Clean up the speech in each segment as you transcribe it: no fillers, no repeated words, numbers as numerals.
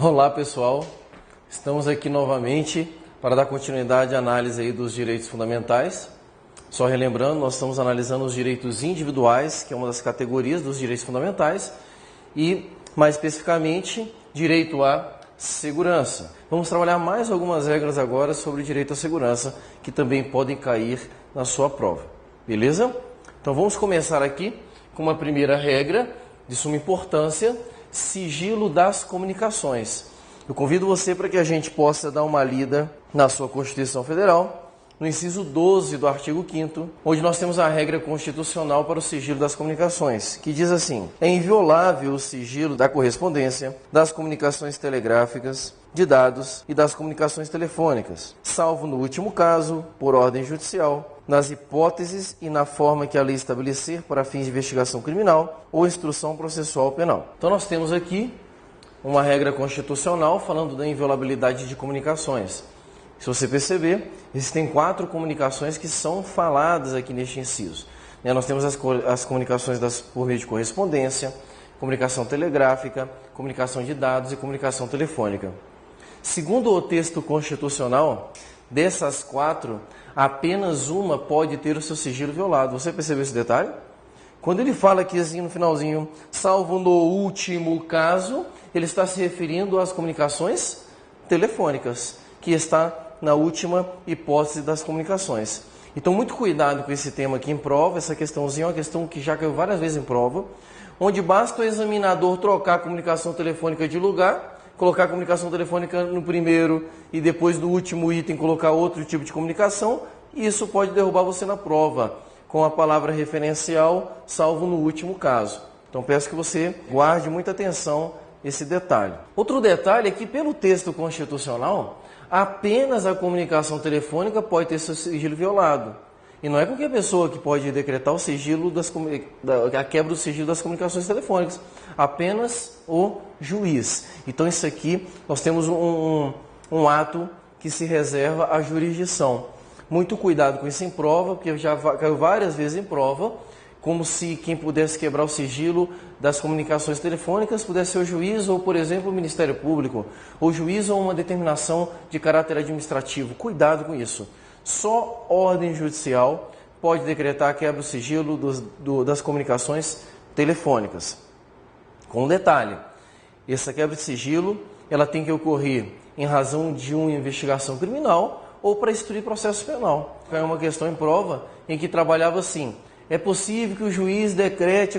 Olá pessoal, estamos aqui novamente para dar continuidade à análise aí dos direitos fundamentais. Só relembrando, nós estamos analisando os direitos individuais, que é uma das categorias dos direitos fundamentais, e mais especificamente, direito à segurança. Vamos trabalhar mais algumas regras agora sobre direito à segurança, que também podem cair na sua prova. Beleza? Então vamos começar aqui com uma primeira regra de suma importância: sigilo das comunicações. Eu convido você para que a gente possa dar uma lida na sua Constituição Federal, no inciso 12 do artigo 5º, onde nós temos a regra constitucional para o sigilo das comunicações, que diz assim: é inviolável o sigilo da correspondência, das comunicações telegráficas, de dados e das comunicações telefônicas, salvo no último caso, por ordem judicial, nas hipóteses e na forma que a lei estabelecer para fins de investigação criminal ou instrução processual penal. Então nós temos aqui uma regra constitucional falando da inviolabilidade de comunicações. Se você perceber, existem 4 comunicações que são faladas aqui neste inciso. Nós temos as comunicações por meio de correspondência, comunicação telegráfica, comunicação de dados e comunicação telefônica. Segundo o texto constitucional, dessas 4, apenas uma pode ter o seu sigilo violado. Você percebeu esse detalhe? Quando ele fala aqui assim no finalzinho, salvo no último caso, ele está se referindo às comunicações telefônicas, que está na última hipótese das comunicações. Então, muito cuidado com esse tema aqui em prova. Essa questãozinha é uma questão que já caiu várias vezes em prova, onde basta o examinador trocar a comunicação telefônica de lugar, colocar a comunicação telefônica no primeiro e depois no último item colocar outro tipo de comunicação, e isso pode derrubar você na prova, com a palavra referencial, salvo no último caso. Então, peço que você guarde muita atenção esse detalhe. Outro detalhe é que, pelo texto constitucional, apenas a comunicação telefônica pode ter seu sigilo violado. E não é qualquer pessoa que pode decretar o sigilo a quebra do sigilo das comunicações telefônicas. Apenas o juiz. Então, isso aqui, nós temos um ato que se reserva à jurisdição. Muito cuidado com isso em prova, porque já caiu várias vezes em prova, como se quem pudesse quebrar o sigilo das comunicações telefônicas pudesse ser o juiz ou, por exemplo, o Ministério Público, ou o juiz ou uma determinação de caráter administrativo. Cuidado com isso. Só ordem judicial pode decretar a quebra do sigilo das comunicações telefônicas. Com um detalhe: essa quebra de sigilo ela tem que ocorrer em razão de uma investigação criminal ou para instruir processo penal. É uma questão em prova em que trabalhava assim: é possível que o juiz decrete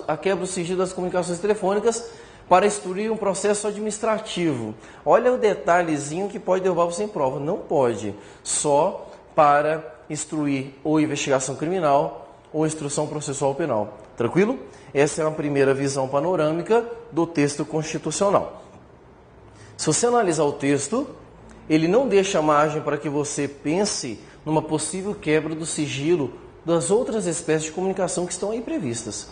a quebra do sigilo das comunicações telefônicas para instruir um processo administrativo. Olha o detalhezinho que pode derrubar você em prova. Não pode. Só para instruir ou investigação criminal ou instrução processual penal. Tranquilo? Essa é uma primeira visão panorâmica do texto constitucional. Se você analisar o texto, ele não deixa margem para que você pense numa possível quebra do sigilo das outras espécies de comunicação que estão aí previstas.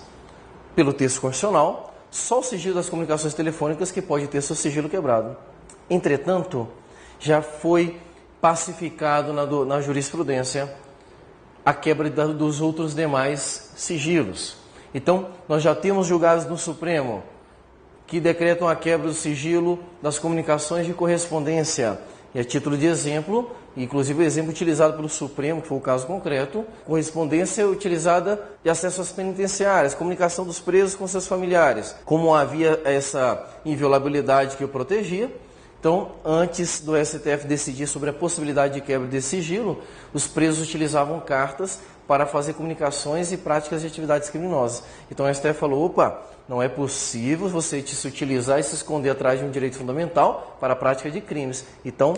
Pelo texto constitucional, só o sigilo das comunicações telefônicas que pode ter seu sigilo quebrado. Entretanto, já foi pacificado na jurisprudência a quebra dos outros demais sigilos. Então, nós já temos julgados no Supremo que decretam a quebra do sigilo das comunicações de correspondência. E a título de exemplo, inclusive o exemplo utilizado pelo Supremo, que foi o caso concreto, correspondência utilizada de acesso às penitenciárias, comunicação dos presos com seus familiares. Como havia essa inviolabilidade que o protegia, então, antes do STF decidir sobre a possibilidade de quebra desse sigilo, os presos utilizavam cartas para fazer comunicações e práticas de atividades criminosas. Então, o STF falou: opa, não é possível você se utilizar e se esconder atrás de um direito fundamental para a prática de crimes. Então,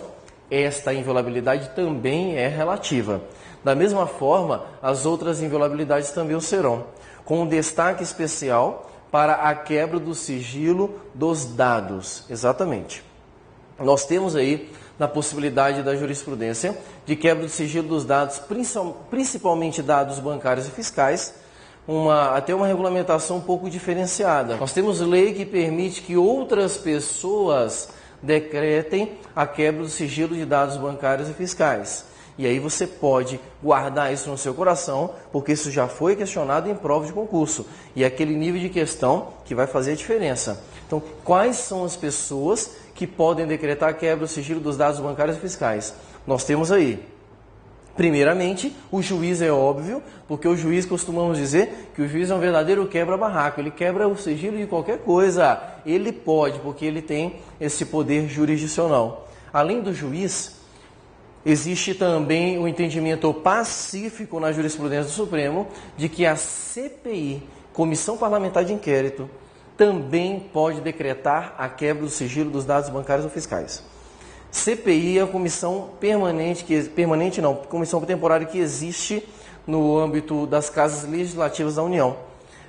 esta inviolabilidade também é relativa. Da mesma forma, as outras inviolabilidades também o serão, com um destaque especial para a quebra do sigilo dos dados. Exatamente. Nós temos aí, na possibilidade da jurisprudência, de quebra do sigilo dos dados, principalmente dados bancários e fiscais, até uma regulamentação um pouco diferenciada. Nós temos lei que permite que outras pessoas decretem a quebra do sigilo de dados bancários e fiscais. E aí você pode guardar isso no seu coração, porque isso já foi questionado em prova de concurso. E é aquele nível de questão que vai fazer a diferença. Então, quais são as pessoas que podem decretar a quebra do sigilo dos dados bancários e fiscais? Nós temos aí, primeiramente, o juiz é óbvio, porque o juiz, costumamos dizer que o juiz é um verdadeiro quebra-barraco, ele quebra o sigilo de qualquer coisa. Ele pode, porque ele tem esse poder jurisdicional. Além do juiz, existe também o entendimento pacífico na jurisprudência do Supremo de que a CPI, Comissão Parlamentar de Inquérito, também pode decretar a quebra do sigilo dos dados bancários ou fiscais. CPI é a comissão comissão temporária que existe no âmbito das casas legislativas da União.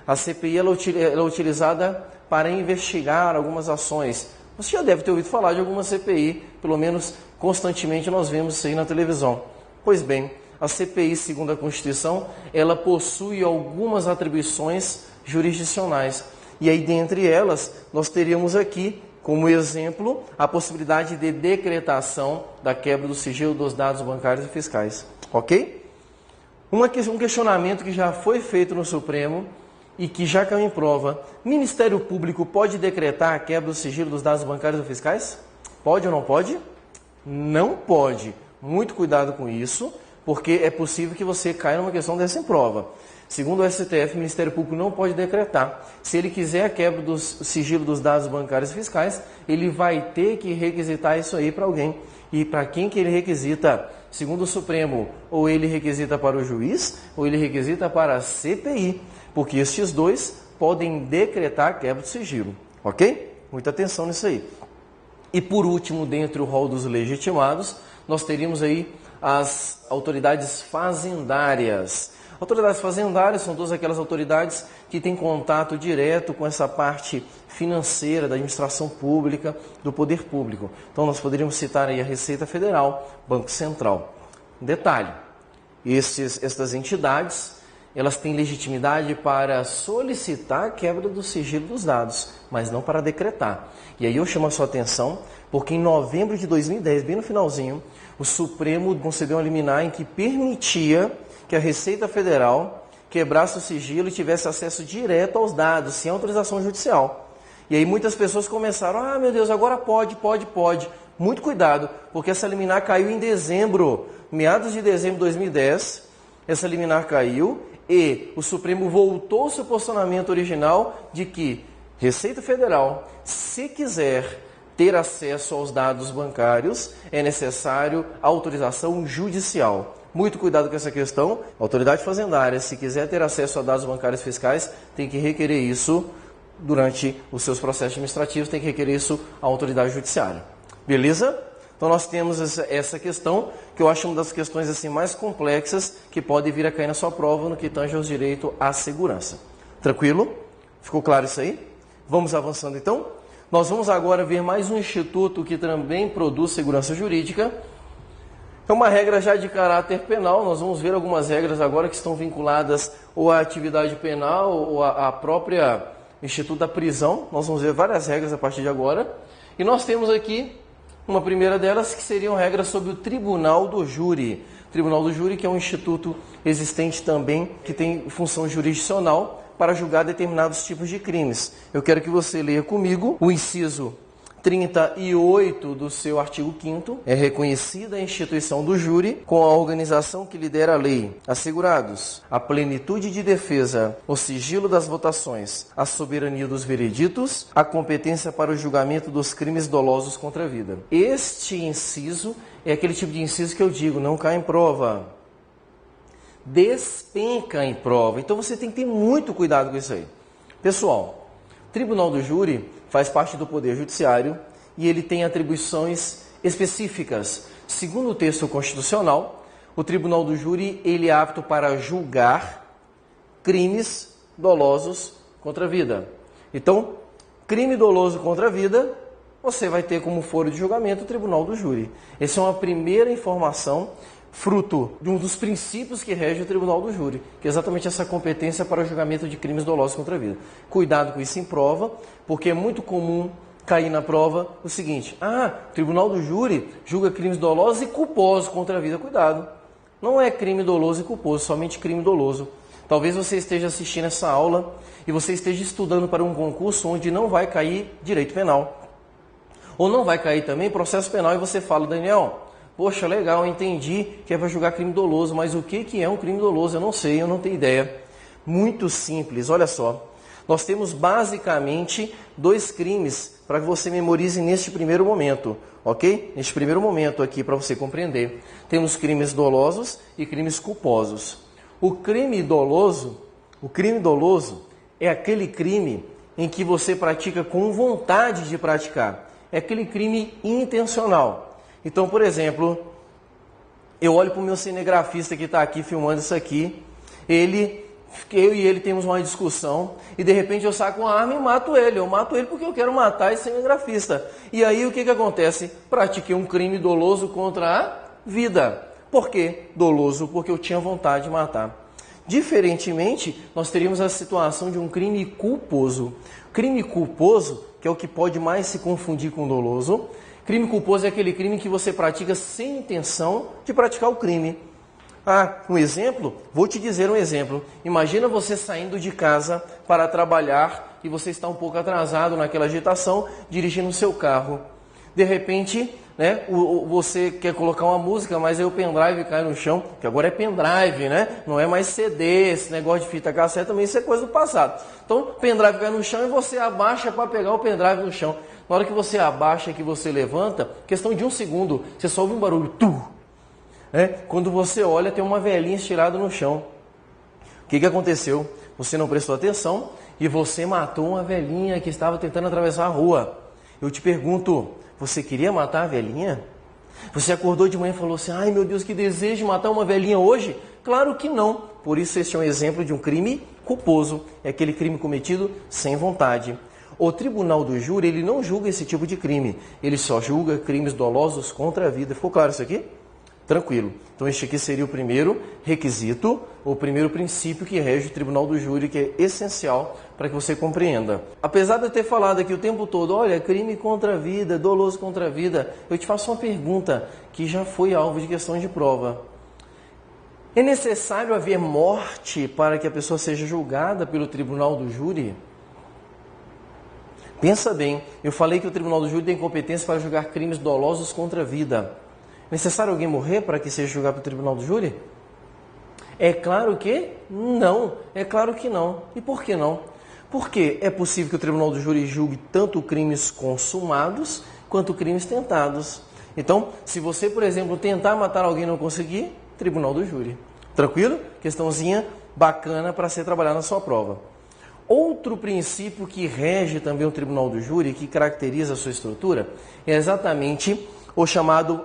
A CPI ela é utilizada para investigar algumas ações. Você já deve ter ouvido falar de alguma CPI, pelo menos constantemente nós vemos isso aí na televisão. Pois bem, a CPI, segundo a Constituição, ela possui algumas atribuições jurisdicionais. E aí, dentre elas, nós teríamos aqui, como exemplo, a possibilidade de decretação da quebra do sigilo dos dados bancários e fiscais. Ok? Um questionamento que já foi feito no Supremo e que já caiu em prova. Ministério Público pode decretar a quebra do sigilo dos dados bancários e fiscais? Pode ou não pode? Não pode. Muito cuidado com isso, porque é possível que você caia numa questão dessa em prova. Segundo o STF, o Ministério Público não pode decretar. Se ele quiser a quebra do sigilo dos dados bancários e fiscais, ele vai ter que requisitar isso aí para alguém. E para quem que ele requisita? Segundo o Supremo, ou ele requisita para o juiz, ou ele requisita para a CPI, porque estes dois podem decretar a quebra do sigilo. Ok? Muita atenção nisso aí. E por último, dentre o rol dos legitimados, nós teríamos aí as autoridades fazendárias. Autoridades fazendárias são todas aquelas autoridades que têm contato direto com essa parte financeira da administração pública, do poder público. Então nós poderíamos citar aí a Receita Federal, Banco Central. Detalhe, estas entidades, elas têm legitimidade para solicitar a quebra do sigilo dos dados, mas não para decretar. E aí eu chamo a sua atenção, porque em novembro de 2010, bem no finalzinho, o Supremo concedeu uma liminar em que permitia que a Receita Federal quebrasse o sigilo e tivesse acesso direto aos dados, sem autorização judicial. E aí muitas pessoas começaram, meu Deus, agora pode. Muito cuidado, porque essa liminar caiu em dezembro, meados de dezembro de 2010, essa liminar caiu e o Supremo voltou ao seu posicionamento original de que Receita Federal, se quiser ter acesso aos dados bancários, é necessário autorização judicial. Muito cuidado com essa questão. A autoridade fazendária, se quiser ter acesso a dados bancários fiscais, tem que requerer isso durante os seus processos administrativos, tem que requerer isso à autoridade judiciária. Beleza? Então nós temos essa questão, que eu acho uma das questões assim, mais complexas que pode vir a cair na sua prova no que tange aos direitos à segurança. Tranquilo? Ficou claro isso aí? Vamos avançando então? Nós vamos agora ver mais um instituto que também produz segurança jurídica. É uma regra já de caráter penal, nós vamos ver algumas regras agora que estão vinculadas ou à atividade penal ou à própria Instituto da Prisão. Nós vamos ver várias regras a partir de agora. E nós temos aqui uma primeira delas que seriam regras sobre o Tribunal do Júri. Tribunal do Júri, que é um instituto existente também, que tem função jurisdicional para julgar determinados tipos de crimes. Eu quero que você leia comigo o inciso 38 do seu artigo 5º, é reconhecida a instituição do júri com a organização que lidera a lei, assegurados a plenitude de defesa, o sigilo das votações, a soberania dos vereditos, a competência para o julgamento dos crimes dolosos contra a vida. Este inciso é aquele tipo de inciso que eu digo, não cai em prova, despenca em prova. Então você tem que ter muito cuidado com isso aí. Pessoal, Tribunal do Júri faz parte do Poder Judiciário e ele tem atribuições específicas. Segundo o texto constitucional, o Tribunal do Júri ele é apto para julgar crimes dolosos contra a vida. Então, crime doloso contra a vida, você vai ter como foro de julgamento o Tribunal do Júri. Essa é uma primeira informação fruto de um dos princípios que rege o Tribunal do Júri, que é exatamente essa competência para o julgamento de crimes dolosos contra a vida. Cuidado com isso em prova, porque é muito comum cair na prova o seguinte, o Tribunal do Júri julga crimes dolosos e culposos contra a vida. Cuidado, Não é crime doloso e culposo, somente crime doloso. Talvez você esteja assistindo essa aula e você esteja estudando para um concurso onde não vai cair direito penal. Ou não vai cair também processo penal e você fala, Daniel, poxa, legal, eu entendi que é para julgar crime doloso, mas o que é um crime doloso? Eu não sei, eu não tenho ideia. Muito simples, olha só. Nós temos basicamente 2 crimes para que você memorize neste primeiro momento, ok? Neste primeiro momento aqui para você compreender. Temos crimes dolosos e crimes culposos. O crime doloso é aquele crime em que você pratica com vontade de praticar. É aquele crime intencional. Então, por exemplo, eu olho para o meu cinegrafista que está aqui filmando isso aqui, eu e ele temos uma discussão e de repente eu saco uma arma e mato ele. Eu mato ele porque eu quero matar esse cinegrafista. E aí o que acontece? Pratiquei um crime doloso contra a vida. Por quê? Doloso, porque eu tinha vontade de matar. Diferentemente, nós teríamos a situação de um crime culposo. Crime culposo, que é o que pode mais se confundir com doloso. Crime culposo é aquele crime que você pratica sem intenção de praticar o crime. Um exemplo? Vou te dizer um exemplo. Imagina você saindo de casa para trabalhar e você está um pouco atrasado naquela agitação, dirigindo o seu carro. De repente, né, você quer colocar uma música, mas aí o pendrive cai no chão, que agora é pendrive, né? Não é mais CD, esse negócio de fita cassete também, isso é coisa do passado. Então, o pendrive cai no chão e você abaixa para pegar o pendrive no chão. Na hora que você abaixa, que você levanta, questão de 1 segundo, você só ouve um barulho, quando você olha, tem uma velhinha estirada no chão. O que aconteceu? Você não prestou atenção e você matou uma velhinha que estava tentando atravessar a rua. Eu te pergunto, você queria matar a velhinha? Você acordou de manhã e falou assim, ai meu Deus, que desejo de matar uma velhinha hoje? Claro que não. Por isso este é um exemplo de um crime culposo. É aquele crime cometido sem vontade. O tribunal do júri, ele não julga esse tipo de crime. Ele só julga crimes dolosos contra a vida. Ficou claro isso aqui? Tranquilo. Então este aqui seria o primeiro requisito, o primeiro princípio que rege o tribunal do júri, que é essencial para que você compreenda. Apesar de eu ter falado aqui o tempo todo, olha, crime contra a vida, doloso contra a vida, eu te faço uma pergunta que já foi alvo de questão de prova. É necessário haver morte para que a pessoa seja julgada pelo tribunal do júri? Pensa bem, eu falei que o tribunal do júri tem competência para julgar crimes dolosos contra a vida. É necessário alguém morrer para que seja julgado pelo tribunal do júri? É claro que não. É claro que não. E por que não? Porque é possível que o tribunal do júri julgue tanto crimes consumados quanto crimes tentados. Então, se você, por exemplo, tentar matar alguém e não conseguir, tribunal do júri. Tranquilo? Questãozinha bacana para ser trabalhada na sua prova. Outro princípio que rege também o tribunal do júri, que caracteriza a sua estrutura, é exatamente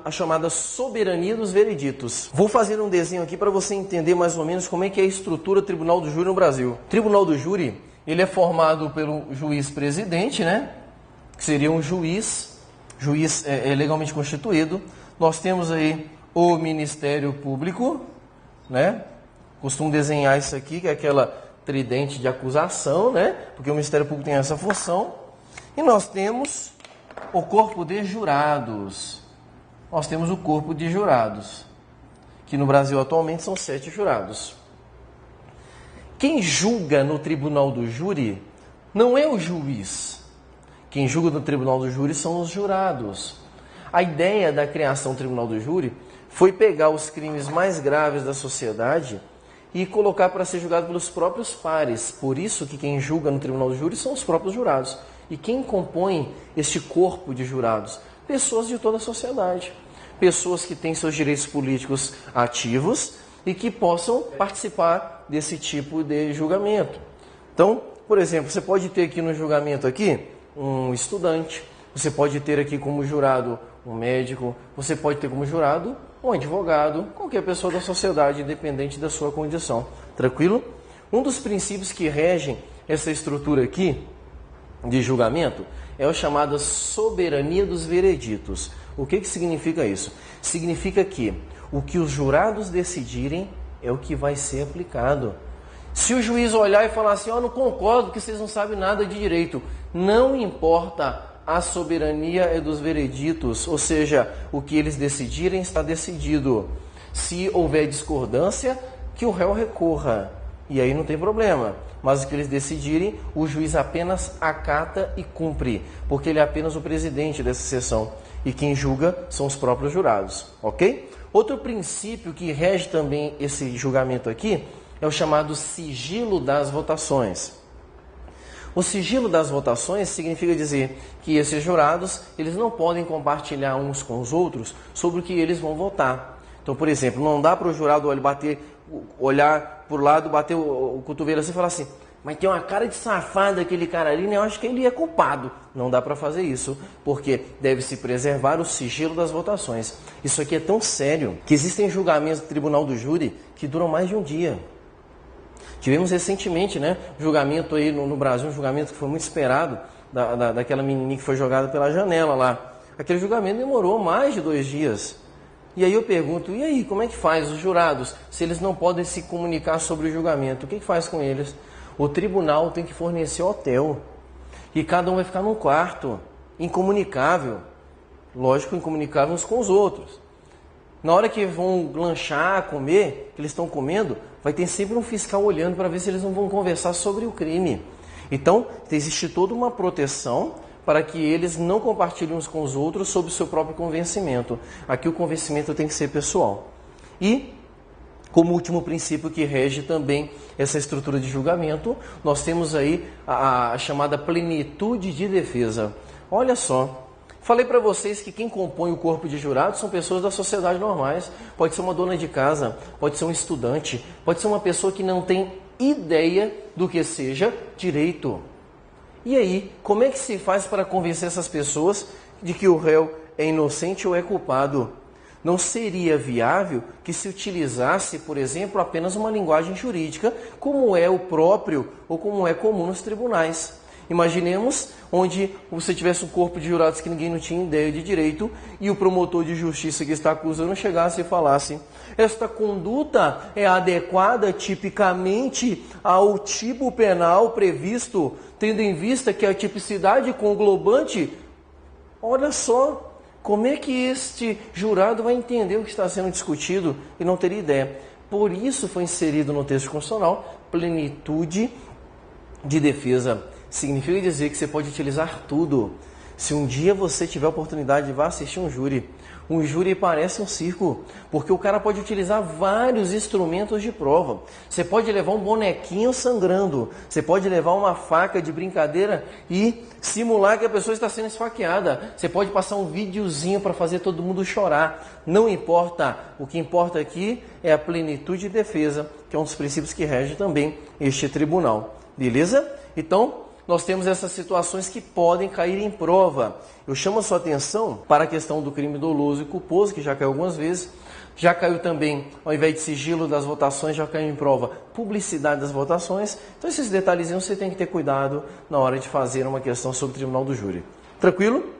a chamada soberania dos vereditos. Vou fazer um desenho aqui para você entender mais ou menos como é que é a estrutura do tribunal do júri no Brasil. O tribunal do júri, ele é formado pelo juiz presidente, né? Que seria um juiz legalmente constituído. Nós temos aí o Ministério Público, né? Costumo desenhar isso aqui, que é aquela tridente de acusação, né? Porque o Ministério Público tem essa função. E nós temos o corpo de jurados. Nós temos o corpo de jurados, que no Brasil atualmente são 7 jurados. Quem julga no tribunal do júri não é o juiz. Quem julga no tribunal do júri são os jurados. A ideia da criação do tribunal do júri foi pegar os crimes mais graves da sociedade e colocar para ser julgado pelos próprios pares. Por isso que quem julga no tribunal do júri são os próprios jurados. E quem compõe este corpo de jurados? Pessoas de toda a sociedade. Pessoas que têm seus direitos políticos ativos e que possam participar desse tipo de julgamento. Então, por exemplo, você pode ter aqui no julgamento aqui um estudante, você pode ter aqui como jurado um médico, você pode ter como jurado um advogado, qualquer pessoa da sociedade, independente da sua condição. Tranquilo? Um dos princípios que regem essa estrutura aqui de julgamento é o chamado soberania dos vereditos. O que significa isso? Significa que o que os jurados decidirem é o que vai ser aplicado. Se o juiz olhar e falar assim, não concordo que vocês não sabem nada de direito, não importa, a soberania é dos vereditos, ou seja, o que eles decidirem está decidido. Se houver discordância, que o réu recorra. E aí não tem problema. Mas o que eles decidirem, o juiz apenas acata e cumpre, porque ele é apenas o presidente dessa sessão. E quem julga são os próprios jurados, ok? Outro princípio que rege também esse julgamento aqui é o chamado sigilo das votações. O sigilo das votações significa dizer que esses jurados, eles não podem compartilhar uns com os outros sobre o que eles vão votar. Então, por exemplo, não dá para o jurado olhar por lado, bater o cotovelo assim e falar assim: mas tem uma cara de safado aquele cara ali, né? Eu acho que ele é culpado. Não dá para fazer isso, porque deve-se preservar o sigilo das votações. Isso aqui é tão sério que existem julgamentos do Tribunal do Júri que duram mais de um dia. Tivemos recentemente, né, julgamento aí no Brasil, um julgamento que foi muito esperado, daquela menininha que foi jogada pela janela lá. Aquele julgamento demorou mais de 2 dias. E aí eu pergunto, e aí, como é que faz os jurados, se eles não podem se comunicar sobre o julgamento? O que faz com eles? O tribunal tem que fornecer hotel. E cada um vai ficar num quarto, incomunicável. Lógico, incomunicável uns com os outros. Na hora que vão lanchar, comer, que eles estão comendo, vai ter sempre um fiscal olhando para ver se eles não vão conversar sobre o crime. Então, existe toda uma proteção para que eles não compartilhem uns com os outros sobre o seu próprio convencimento. Aqui o convencimento tem que ser pessoal. E, como último princípio que rege também essa estrutura de julgamento, nós temos aí a chamada plenitude de defesa. Olha só. Falei para vocês que quem compõe o corpo de jurados são pessoas da sociedade normais. Pode ser uma dona de casa, pode ser um estudante, pode ser uma pessoa que não tem ideia do que seja direito. E aí, como é que se faz para convencer essas pessoas de que o réu é inocente ou é culpado? Não seria viável que se utilizasse, por exemplo, apenas uma linguagem jurídica, como é o próprio ou como é comum nos tribunais. Imaginemos onde você tivesse um corpo de jurados que ninguém não tinha ideia de direito e o promotor de justiça que está acusando chegasse e falasse: esta conduta é adequada tipicamente ao tipo penal previsto, tendo em vista que a tipicidade conglobante... Olha só, como é que este jurado vai entender o que está sendo discutido e não teria ideia? Por isso foi inserido no texto constitucional plenitude de defesa. Significa dizer que você pode utilizar tudo. Se um dia você tiver a oportunidade de vá assistir um júri parece um circo, porque o cara pode utilizar vários instrumentos de prova. Você pode levar um bonequinho sangrando, você pode levar uma faca de brincadeira e simular que a pessoa está sendo esfaqueada. Você pode passar um videozinho para fazer todo mundo chorar. Não importa, o que importa aqui é a plenitude de defesa, que é um dos princípios que rege também este tribunal. Beleza? Então, nós temos essas situações que podem cair em prova. Eu chamo a sua atenção para a questão do crime doloso e culposo, que já caiu algumas vezes. Já caiu também, ao invés de sigilo das votações, já caiu em prova publicidade das votações. Então esses detalhezinhos você tem que ter cuidado na hora de fazer uma questão sobre o tribunal do júri. Tranquilo?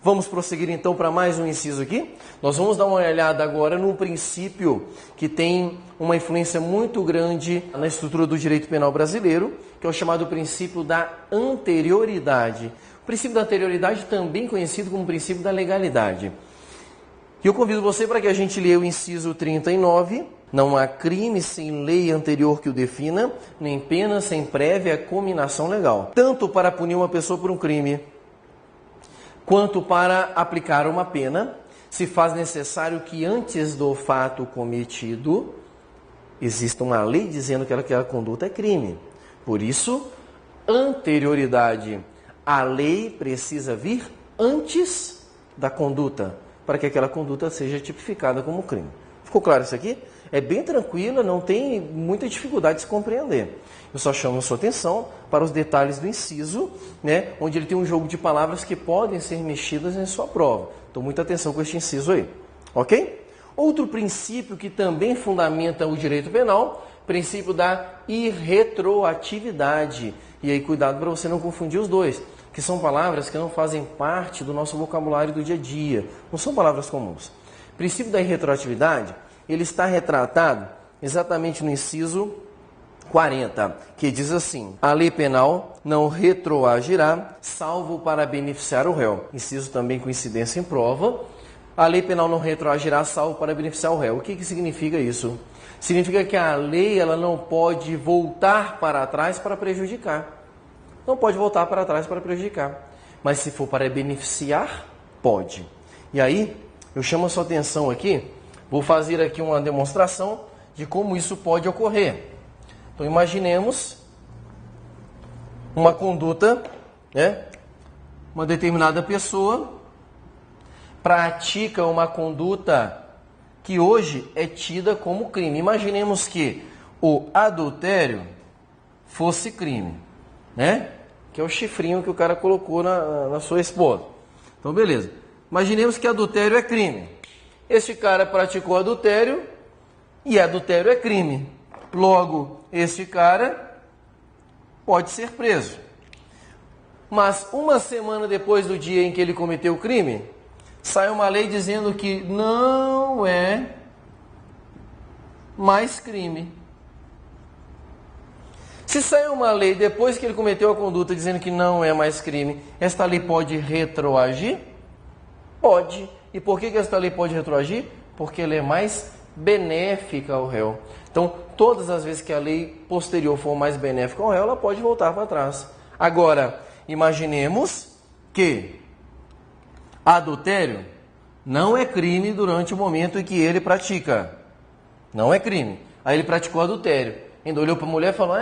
Vamos prosseguir então para mais um inciso aqui. Nós vamos dar uma olhada agora num princípio que tem uma influência muito grande na estrutura do direito penal brasileiro, que é o chamado princípio da anterioridade. O princípio da anterioridade também conhecido como princípio da legalidade. E eu convido você para que a gente leia o inciso 39. Não há crime sem lei anterior que o defina, nem pena sem prévia cominação legal. Tanto para punir uma pessoa por um crime, quanto para aplicar uma pena, se faz necessário que antes do fato cometido exista uma lei dizendo que aquela conduta é crime. Por isso, anterioridade. A lei precisa vir antes da conduta, para que aquela conduta seja tipificada como crime. Ficou claro isso aqui? É bem tranquila, não tem muita dificuldade de se compreender. Eu só chamo a sua atenção para os detalhes do inciso, né, onde ele tem um jogo de palavras que podem ser mexidas em sua prova. Então, muita atenção com este inciso aí. Ok? Outro princípio que também fundamenta o direito penal, princípio da irretroatividade. E aí, cuidado para você não confundir os dois, que são palavras que não fazem parte do nosso vocabulário do dia a dia. Não são palavras comuns. O princípio da irretroatividade, ele está retratado exatamente no inciso 40, que diz assim: a lei penal não retroagirá, salvo para beneficiar o réu. Inciso também com incidência em prova, A lei penal não retroagirá salvo para beneficiar o réu. O que significa isso? Significa que a lei ela não pode voltar para trás para prejudicar. Não pode voltar para trás para prejudicar. Mas se for para beneficiar, pode. E aí, eu chamo a sua atenção aqui, vou fazer aqui uma demonstração de como isso pode ocorrer. Então, imaginemos uma conduta, né? Uma determinada pessoa pratica uma conduta que hoje é tida como crime. Imaginemos que o adultério fosse crime, né? Que é o chifrinho que o cara colocou na sua esposa. Então, beleza. Imaginemos que adultério é crime. Este cara praticou adultério e adultério é crime. Logo, este cara pode ser preso. Mas uma semana depois do dia em que ele cometeu o crime, sai uma lei dizendo que não é mais crime. Se sair uma lei depois que ele cometeu a conduta dizendo que não é mais crime, esta lei pode retroagir? Pode. E por que esta lei pode retroagir? Porque ela é mais benéfica ao réu. Então, todas as vezes que a lei posterior for mais benéfica ao réu, ela pode voltar para trás. Agora, imaginemos que adultério não é crime durante o momento em que ele pratica. Não é crime. Aí ele praticou adultério. Ainda olhou para a mulher e falou,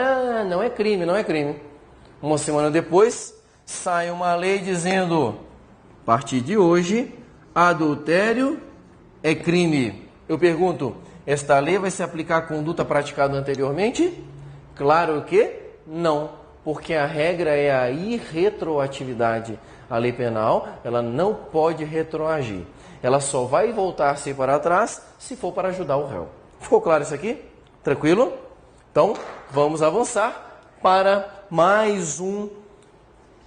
não é crime, não é crime. Uma semana depois, sai uma lei dizendo, a partir de hoje, adultério é crime. Eu pergunto, esta lei vai se aplicar à conduta praticada anteriormente? Claro que não, porque a regra é a irretroatividade. A lei penal, ela não pode retroagir. Ela só vai voltar-se para trás se for para ajudar o réu. Ficou claro isso aqui? Tranquilo? Então, vamos avançar para mais um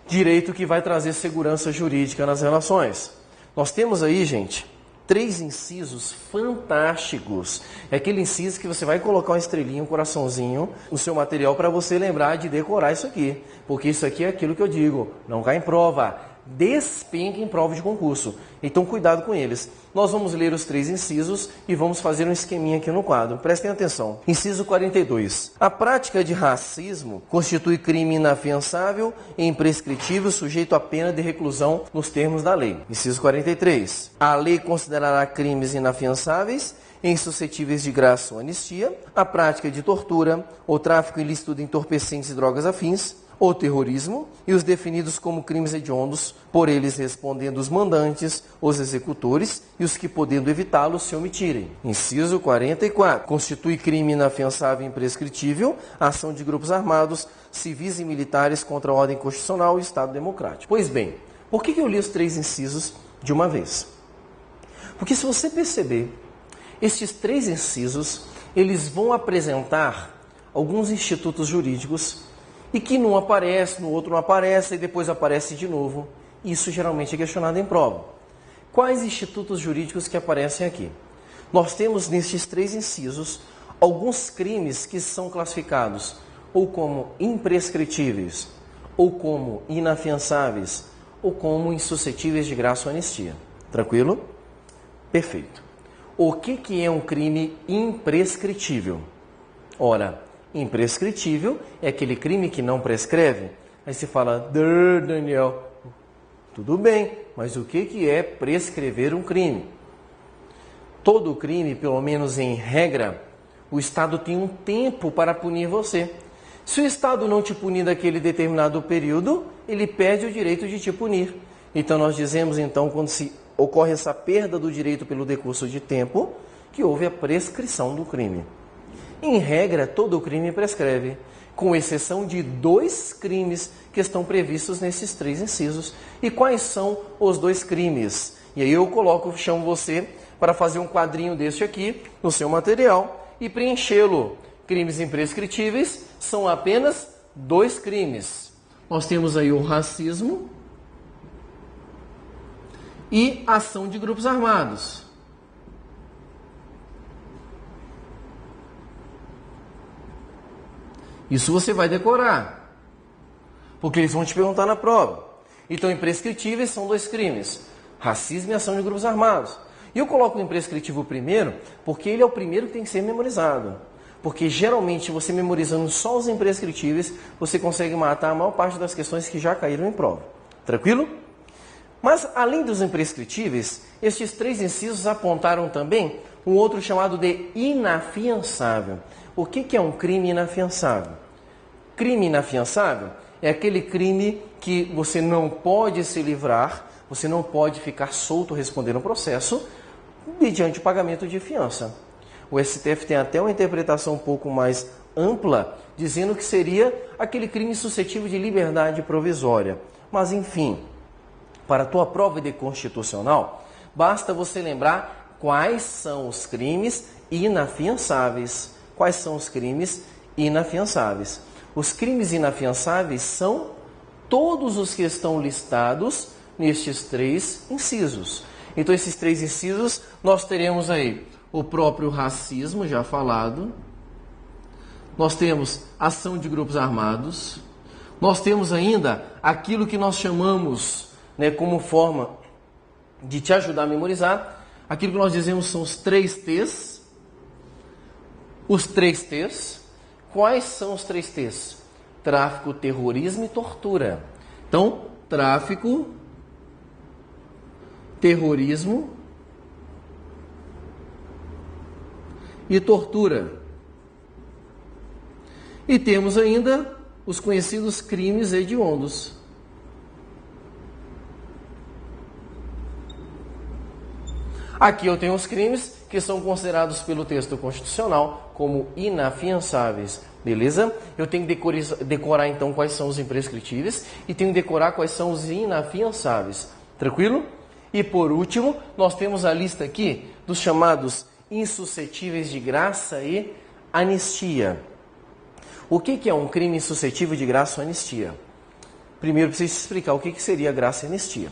direito que vai trazer segurança jurídica nas relações. Nós temos aí, gente, 3 incisos fantásticos. É aquele inciso que você vai colocar uma estrelinha, um coraçãozinho no seu material para você lembrar de decorar isso aqui. Porque isso aqui é aquilo que eu digo, não cai em prova. Despenca em prova de concurso. Então, cuidado com eles. Nós vamos ler os 3 incisos e vamos fazer um esqueminha aqui no quadro. Prestem atenção. Inciso 42. A prática de racismo constitui crime inafiançável e imprescritível sujeito à pena de reclusão nos termos da lei. Inciso 43. A lei considerará crimes inafiançáveis e insuscetíveis de graça ou anistia a prática de tortura ou tráfico ilícito de entorpecentes e drogas afins, ou terrorismo, e os definidos como crimes hediondos, por eles respondendo os mandantes, os executores e os que, podendo evitá-los, se omitirem. Inciso 44. Constitui crime inafiançável e imprescritível a ação de grupos armados, civis e militares contra a ordem constitucional e o Estado democrático. Pois bem, por que eu li os 3 incisos de uma vez? Porque se você perceber, estes 3 incisos, eles vão apresentar alguns institutos jurídicos e que num aparece, no outro não aparece, e depois aparece de novo. Isso geralmente é questionado em prova. Quais institutos jurídicos que aparecem aqui? Nós temos nestes 3 incisos alguns crimes que são classificados ou como imprescritíveis, ou como inafiançáveis, ou como insuscetíveis de graça ou anistia. Tranquilo? Perfeito. O que é um crime imprescritível? Ora, imprescritível é aquele crime que não prescreve. Aí você fala, Daniel, tudo bem, mas o que é prescrever um crime? Todo crime, pelo menos em regra, o Estado tem um tempo para punir você. Se o Estado não te punir naquele determinado período, ele perde o direito de te punir. Então nós dizemos, então, quando se ocorre essa perda do direito pelo decurso de tempo, que houve a prescrição do crime. Em regra, todo crime prescreve, com exceção de 2 crimes que estão previstos nesses 3 incisos. E quais são os 2 crimes? E aí eu chamo você para fazer um quadrinho deste aqui no seu material e preenchê-lo. Crimes imprescritíveis são apenas 2 crimes. Nós temos aí o racismo e ação de grupos armados. Isso você vai decorar, porque eles vão te perguntar na prova. Então, imprescritíveis são 2 crimes, racismo e ação de grupos armados. E eu coloco o imprescritível primeiro, porque ele é o primeiro que tem que ser memorizado. Porque geralmente você memorizando só os imprescritíveis, você consegue matar a maior parte das questões que já caíram em prova. Tranquilo? Mas além dos imprescritíveis, estes 3 incisos apontaram também um outro chamado de inafiançável. O que é um crime inafiançável? Crime inafiançável é aquele crime que você não pode se livrar, você não pode ficar solto respondendo o processo mediante o pagamento de fiança. O STF tem até uma interpretação um pouco mais ampla, dizendo que seria aquele crime suscetível de liberdade provisória. Mas, enfim, para a tua prova de constitucional, basta você lembrar quais são os crimes inafiançáveis. Quais são os crimes inafiançáveis? Os crimes inafiançáveis são todos os que estão listados nestes 3 incisos. Então, esses 3 incisos, nós teremos aí o próprio racismo, já falado. Nós temos ação de grupos armados. Nós temos ainda aquilo que nós chamamos, como forma de te ajudar a memorizar, aquilo que nós dizemos são os 3 T's. Os 3 T's. Quais são os 3 T's? Tráfico, terrorismo e tortura. Então, tráfico, terrorismo e tortura. E temos ainda os conhecidos crimes hediondos. Aqui eu tenho os crimes que são considerados pelo texto constitucional como inafiançáveis. Beleza? Eu tenho que decorar então quais são os imprescritíveis e tenho que decorar quais são os inafiançáveis. Tranquilo? E por último, nós temos a lista aqui dos chamados insuscetíveis de graça e anistia. O que é um crime insuscetível de graça ou anistia? Primeiro, preciso explicar o que seria graça e anistia.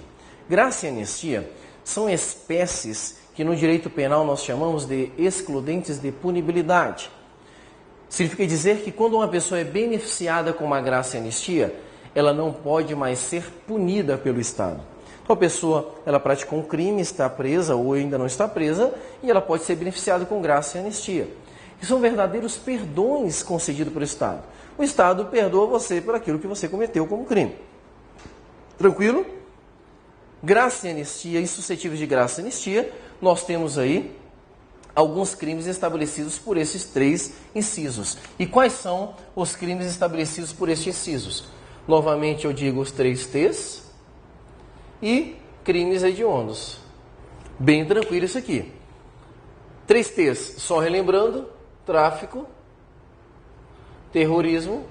Graça e anistia são espécies que no direito penal nós chamamos de excludentes de punibilidade. Significa dizer que quando uma pessoa é beneficiada com uma graça e anistia, ela não pode mais ser punida pelo Estado. Então a pessoa, ela praticou um crime, está presa ou ainda não está presa, e ela pode ser beneficiada com graça e anistia. E são verdadeiros perdões concedidos pelo Estado. O Estado perdoa você por aquilo que você cometeu como crime. Tranquilo? Graça e anistia, insuscetíveis de graça e anistia, nós temos aí alguns crimes estabelecidos por esses 3 incisos. E quais são os crimes estabelecidos por estes incisos? Novamente eu digo os 3 T's e crimes hediondos. Bem tranquilo isso aqui. 3 T's, só relembrando: tráfico, terrorismo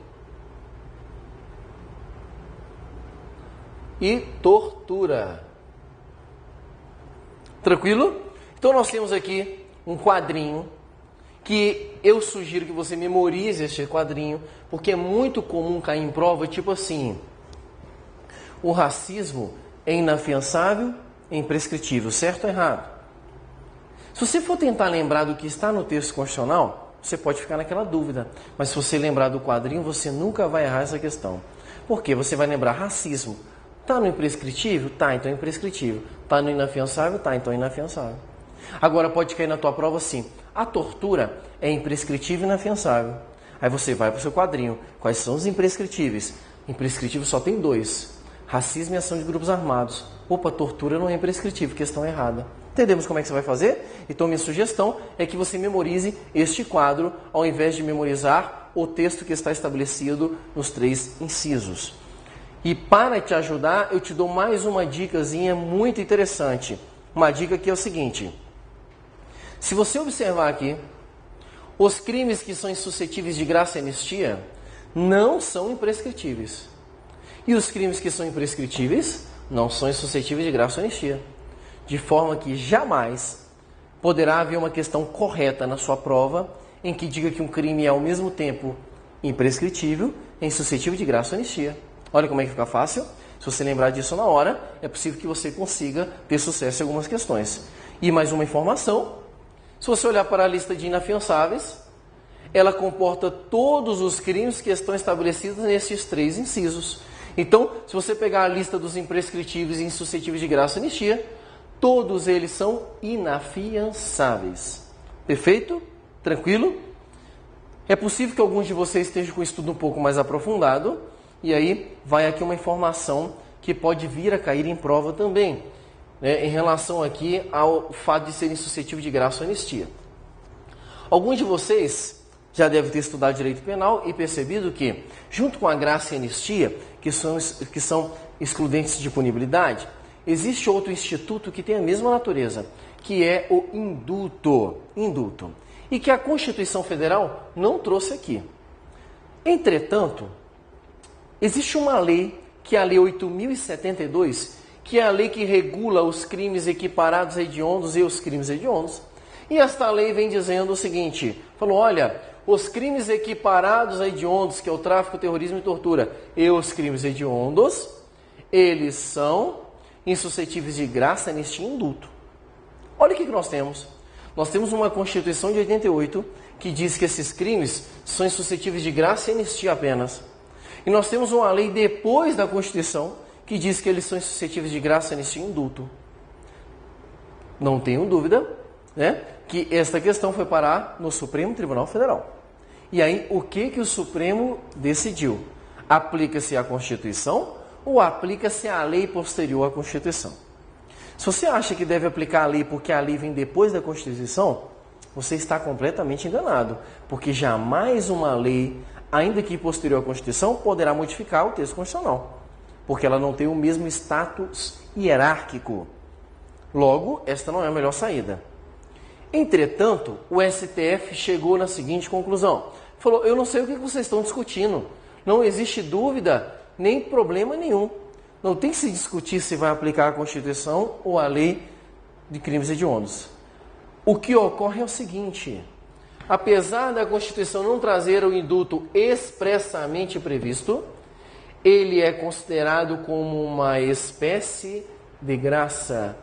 e tortura. Tranquilo? Então nós temos aqui um quadrinho que eu sugiro que você memorize este quadrinho, porque é muito comum cair em prova, tipo assim: o racismo é inafiançável, é imprescritível, certo ou errado? Se você for tentar lembrar do que está no texto constitucional, você pode ficar naquela dúvida. Mas se você lembrar do quadrinho, você nunca vai errar essa questão. Por quê? Você vai lembrar racismo. Está no imprescritível? Tá, então é imprescritível. Está no inafiançável? Tá, então é inafiançável. Agora pode cair na tua prova assim: a tortura é imprescritível e inafiançável. Aí você vai para o seu quadrinho. Quais são os imprescritíveis? Imprescritível só tem 2. Racismo e ação de grupos armados. Opa, tortura não é imprescritível, questão errada. Entendemos como é que você vai fazer? Então minha sugestão é que você memorize este quadro ao invés de memorizar o texto que está estabelecido nos 3 incisos. E para te ajudar, eu te dou mais uma dicasinha muito interessante. Uma dica que é o seguinte: se você observar aqui, os crimes que são insuscetíveis de graça e anistia não são imprescritíveis. E os crimes que são imprescritíveis não são insuscetíveis de graça ou anistia. De forma que jamais poderá haver uma questão correta na sua prova em que diga que um crime é ao mesmo tempo imprescritível e insuscetível de graça ou anistia. Olha como é que fica fácil. Se você lembrar disso na hora, é possível que você consiga ter sucesso em algumas questões. E mais uma informação: se você olhar para a lista de inafiançáveis, ela comporta todos os crimes que estão estabelecidos nesses 3 incisos. Então, se você pegar a lista dos imprescritíveis e insuscetíveis de graça e anistia, todos eles são inafiançáveis. Perfeito? Tranquilo? É possível que alguns de vocês estejam com o estudo um pouco mais aprofundado, e aí vai aqui uma informação que pode vir a cair em prova também, né, em relação aqui ao fato de serem suscetíveis de graça ou anistia. Alguns de vocês já devem ter estudado direito penal e percebido que, junto com a graça e a anistia, que são excludentes de punibilidade, existe outro instituto que tem a mesma natureza, que é o indulto. E que a Constituição Federal não trouxe aqui. Entretanto, existe uma lei, que é a Lei 8.072, que é a lei que regula os crimes equiparados a hediondos e os crimes hediondos. E esta lei vem dizendo o seguinte, falou, olha, os crimes equiparados a hediondos, que é o tráfico, terrorismo e tortura, e os crimes hediondos, eles são insuscetíveis de graça, anistia e indulto. Olha o que nós temos. Nós temos uma Constituição de 88 que diz que esses crimes são insuscetíveis de graça e anistia apenas. E nós temos uma lei depois da Constituição que diz que eles são insuscetíveis de graça, anistia e indulto. Não tenho dúvida, né, que esta questão foi parar no Supremo Tribunal Federal. E aí, o que o Supremo decidiu? Aplica-se a Constituição ou aplica-se a lei posterior à Constituição? Se você acha que deve aplicar a lei porque a lei vem depois da Constituição, você está completamente enganado, porque jamais uma lei, ainda que posterior à Constituição, poderá modificar o texto constitucional, porque ela não tem o mesmo status hierárquico. Logo, esta não é a melhor saída. Entretanto, o STF chegou na seguinte conclusão. Falou, eu não sei o que vocês estão discutindo. Não existe dúvida, nem problema nenhum. Não tem que se discutir se vai aplicar a Constituição ou a lei de crimes hediondos. O que ocorre é o seguinte, apesar da Constituição não trazer o indulto expressamente previsto, ele é considerado como uma espécie de graça,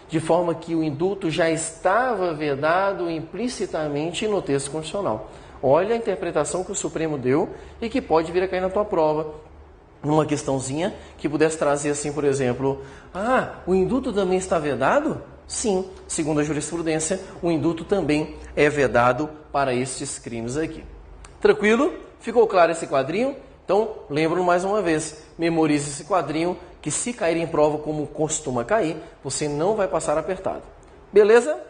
de forma que o indulto já estava vedado implicitamente no texto constitucional. Olha a interpretação que o Supremo deu e que pode vir a cair na tua prova. Numa questãozinha que pudesse trazer assim, por exemplo, o indulto também está vedado? Sim, segundo a jurisprudência, o indulto também é vedado para estes crimes aqui. Tranquilo? Ficou claro esse quadrinho? Então, lembro mais uma vez, memorize esse quadrinho, que se cair em prova como costuma cair, você não vai passar apertado. Beleza?